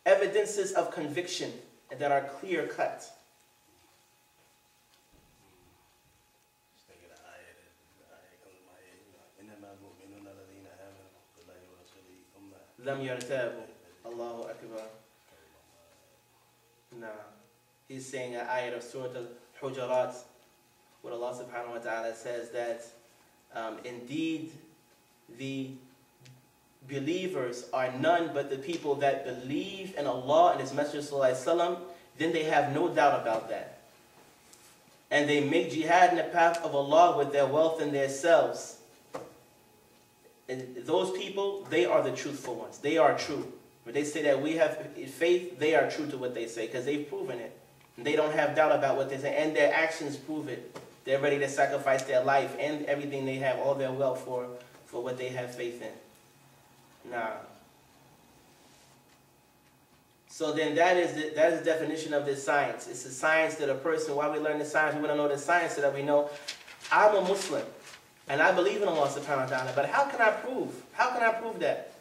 evidences of conviction that are clear cut. Lam yartabu. Allahu Akbar. Nah. He's saying an ayat of Surah Al-Hujurat, where Allah subhanahu wa ta'ala says that indeed the believers are none but the people that believe in Allah and His Messenger sallallahu alaihi wasallam, then they have no doubt about that. And they make jihad in the path of Allah with their wealth and their selves. And those people, they are the truthful ones. They are true. When they say that we have faith, they are true to what they say because they've proven it. And they don't have doubt about what they say. And their actions prove it. They're ready to sacrifice their life and everything they have, all their wealth for what they have faith in. Nah. So then that is the definition of this science. It's a science that a person, why we learn the science, we want to know the science so that we know I'm a Muslim. And I believe in Allah subhanahu wa ta'ala, but how can I prove? How can I prove that?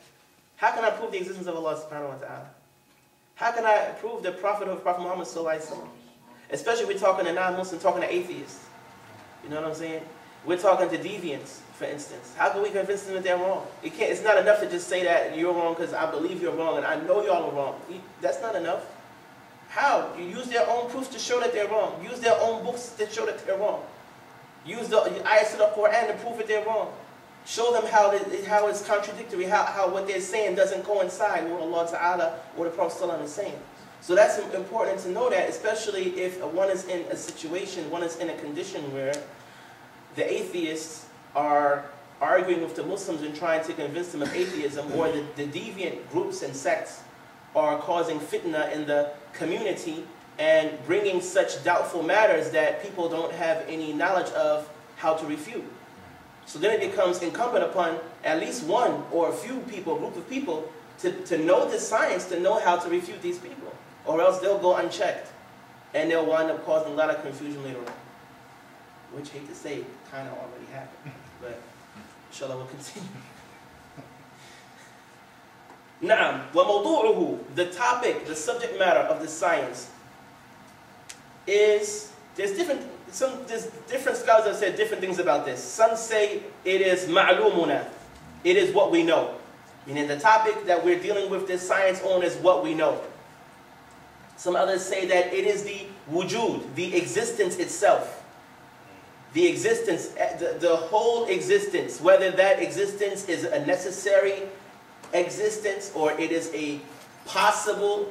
How can I prove the existence of Allah subhanahu wa ta'ala? How can I prove the prophet of Prophet Muhammad sallallahu alaihi wasallam? Especially if we're talking to non-Muslim, talking to atheists. You know what I'm saying? We're talking to deviants, for instance. How can we convince them that they're wrong? It's not enough to just say that you're wrong because I believe you're wrong and I know y'all are wrong. That's not enough. How? You use their own proofs to show that they're wrong. Use their own books to show that they're wrong. Use the ayahs of the Quran to prove that they're wrong. Show them how it's contradictory, how what they're saying doesn't coincide with what Allah Ta'ala or the Prophet ﷺ is saying. So that's important to know that, especially if one is in a situation, one is in a condition where the atheists are arguing with the Muslims and trying to convince them of atheism, or the deviant groups and sects are causing fitna in the community and bringing such doubtful matters that people don't have any knowledge of how to refute. So then it becomes incumbent upon at least one or a few people, a group of people, to know the science, to know how to refute these people. Or else they'll go unchecked. And they'll wind up causing a lot of confusion later on. Which, hate to say, kind of already happened. But inshallah we'll continue. Na'am, wa mawdu'uhu, the topic, the subject matter of the science is, there's different scholars have said different things about this. Some say it is ma'lumuna, it is what we know. Meaning the topic that we're dealing with this science on is what we know. Some others say that it is the wujud, the existence itself. The existence, the whole existence, whether that existence is a necessary existence or it is a possible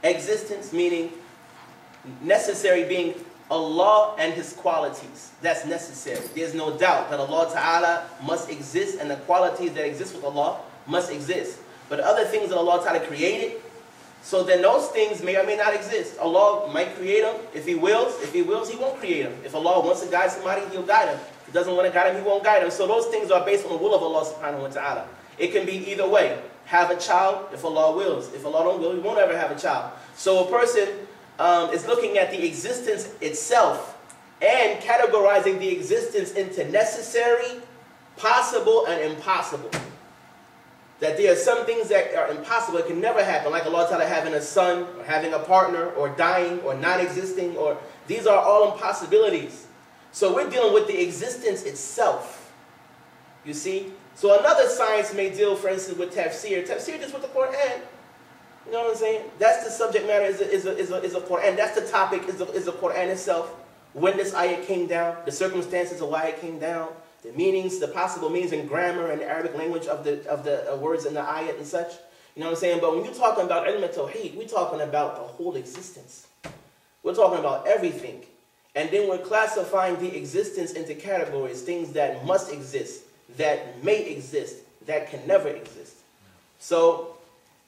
existence, meaning necessary being Allah and His qualities. That's necessary. There's no doubt that Allah Ta'ala must exist and the qualities that exist with Allah must exist. But other things that Allah Ta'ala created, so then those things may or may not exist. Allah might create them if He wills. If He wills, He won't create them. If Allah wants to guide somebody, He'll guide them. If He doesn't want to guide them, He won't guide them. So those things are based on the will of Allah subhanahu wa ta'ala. It can be either way. Have a child if Allah wills. If Allah don't will, He won't ever have a child. So a person is looking at the existence itself and categorizing the existence into necessary, possible, and impossible. That there are some things that are impossible, it can never happen, like Allah Ta'ala having a son, or having a partner, or dying, or not existing, or these are all impossibilities. So we're dealing with the existence itself. You see? So another science may deal, for instance, with tafsir. Tafsir is with the Quran. You know what I'm saying? That's the subject matter, is a Quran. That's the topic, is the Quran itself. When this ayat came down, the circumstances of why it came down, the meanings, the possible meanings in grammar and the Arabic language of the words in the ayat and such. You know what I'm saying? But when you're talking about ilm at-tawheed, we're talking about the whole existence. We're talking about everything. And then we're classifying the existence into categories, things that must exist, that may exist, that can never exist. So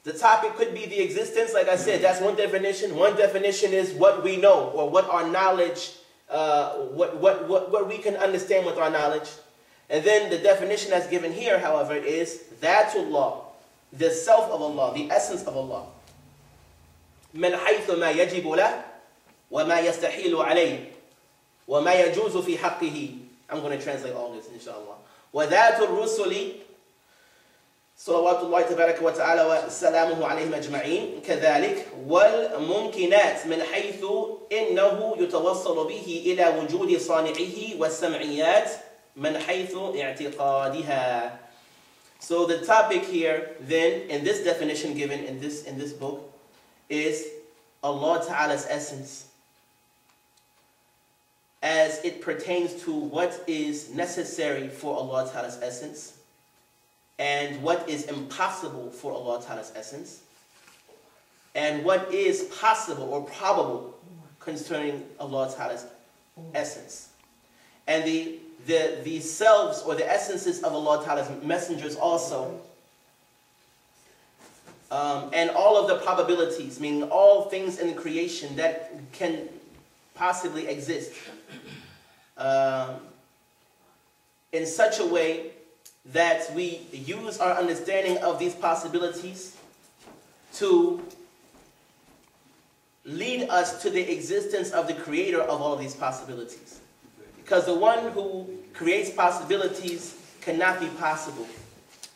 the topic could be the existence, like I said, that's one definition. One definition is what we know, or what our knowledge, what we can understand with our knowledge. And then the definition that's given here, however, is Dhatullah, the self of Allah, the essence of Allah. من حيث ما يجب له وما يستحيل عليه وما يجوز في حقه. I'm going to translate all this, inshallah. وذات الرسل صلوات الله تبارك وتعالى وسلامه عليهم أجمعين كذلك والممكنات من حيث إنه يتوصل به إلى وجود صانعه والسمعيات من حيث اعتقادها. So the topic here then in this definition given in this book is Allah Ta'ala's essence as it pertains to what is necessary for Allah Ta'ala's essence and what is impossible for Allah Ta'ala's essence, and what is possible or probable concerning Allah Ta'ala's essence. And the selves or the essences of Allah Ta'ala's messengers also, and all of the probabilities, meaning all things in creation that can possibly exist, in such a way that we use our understanding of these possibilities to lead us to the existence of the creator of all of these possibilities. Because the one who creates possibilities cannot be possible.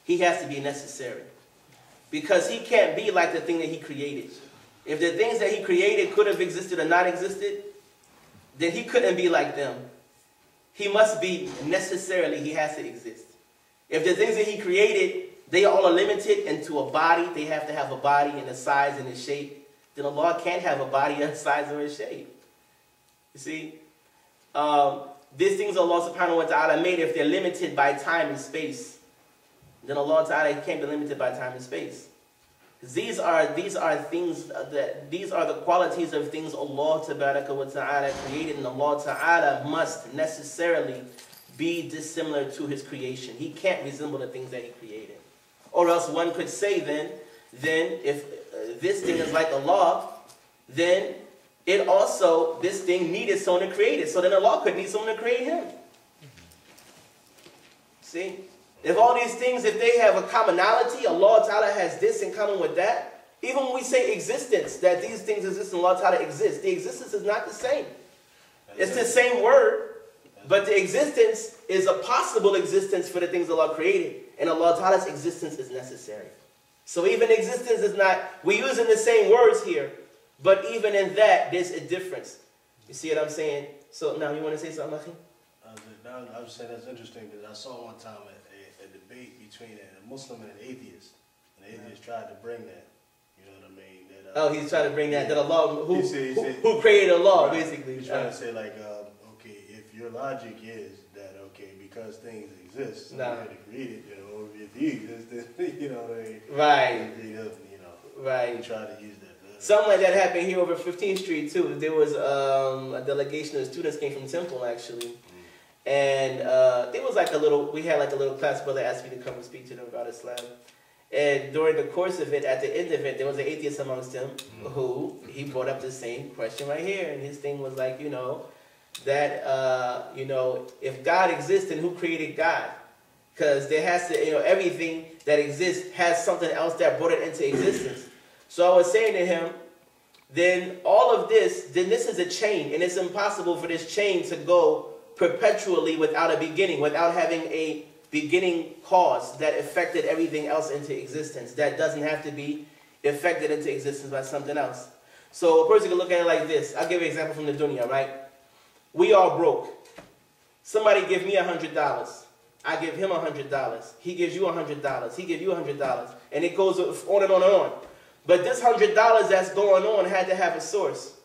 He has to be necessary. Because he can't be like the thing that he created. If the things that he created could have existed or not existed, then he couldn't be like them. He must be necessarily, he has to exist. If the things that he created, they all are limited into a body, they have to have a body and a size and a shape, then Allah can't have a body, a size, or a shape. You see? These things Allah subhanahu wa ta'ala made, if they're limited by time and space, then Allah ta'ala can't be limited by time and space. These are things these are the qualities of things Allah tabaraka wa ta'ala created, and Allah ta'ala must necessarily be dissimilar to his creation. He can't resemble the things that he created. Or else one could say then if this thing is like Allah, then this thing needed someone to create it. So then Allah could need someone to create him. See? If all these things, if they have a commonality, Allah Ta'ala has this in common with that, even when we say existence, that these things exist and Allah Ta'ala exists, the existence is not the same. It's the same word, but the existence is a possible existence for the things Allah created, and Allah Ta'ala's existence is necessary. So even existence is not, we're using the same words here, but even in that, there's a difference. You see what I'm saying? So now you want to say something, Akhi? I would say that's interesting because I saw one time a debate between a Muslim and an atheist. And the atheist tried to bring that. You know what I mean? That, he's trying to bring that Allah, who created Allah, right, basically. He's trying to say like, okay, if your logic is that, okay, because things exist, so you had to create it, you know, if he exists, then, you know what I mean? Right. You know, right. He tried to use that. Something like that happened here over 15th Street too. There was a delegation of students came from Temple actually. And there was like we had like a little class brother asked me to come and speak to them about Islam. And during the course of it, at the end of it, there was an atheist amongst them who, he brought up the same question right here. And his thing was like, that, if God exists, then who created God? Because there has to, everything that exists has something else that brought it into existence. So I was saying to him, then all of this, then this is a chain. And it's impossible for this chain to go perpetually without a beginning, without having a beginning cause that affected everything else into existence. That doesn't have to be affected into existence by something else. So a person can look at it like this. I'll give you an example from the dunya, right? We are broke. Somebody give me $100. I give him $100. He gives you $100. He gives you $100. And it goes on and on and on. But this $100 that's going on had to have a source.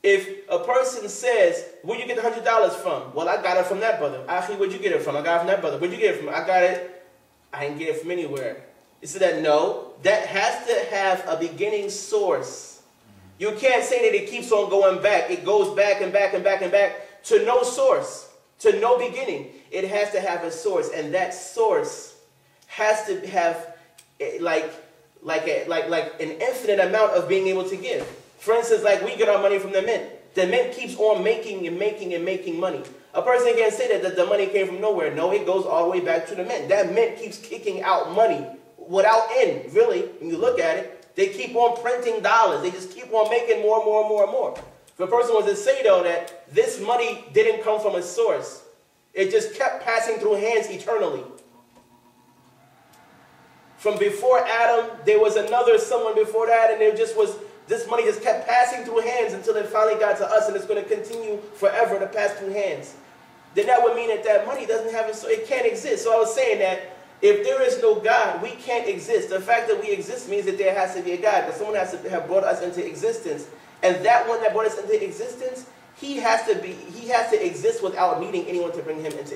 If a person says, where'd you get the $100 from? Well, I got it from that brother. Akhi, where'd you get it from? I got it from that brother. Where'd you get it from? I got it. I didn't get it from anywhere. You see that? No. That has to have a beginning source. You can't say that it keeps on going back. It goes back and back and back and back to no source, to no beginning. It has to have a source, and that source has to have like an infinite amount of being able to give. For instance, like we get our money from the mint. The mint keeps on making and making and making money. A person can't say that the money came from nowhere. No, it goes all the way back to the mint. That mint keeps kicking out money without end, really. When you look at it, they keep on printing dollars. They just keep on making more and more and more and more. If a person was to say, though, that this money didn't come from a source, it just kept passing through hands eternally. From before Adam, there was another someone before that, and there just was, this money just kept passing through hands until it finally got to us, and it's going to continue forever to pass through hands. Then that would mean that that money doesn't have, so it can't exist. So I was saying that if there is no God, we can't exist. The fact that we exist means that there has to be a God, because someone has to have brought us into existence. And that one that brought us into existence, he has to exist without needing anyone to bring him into existence.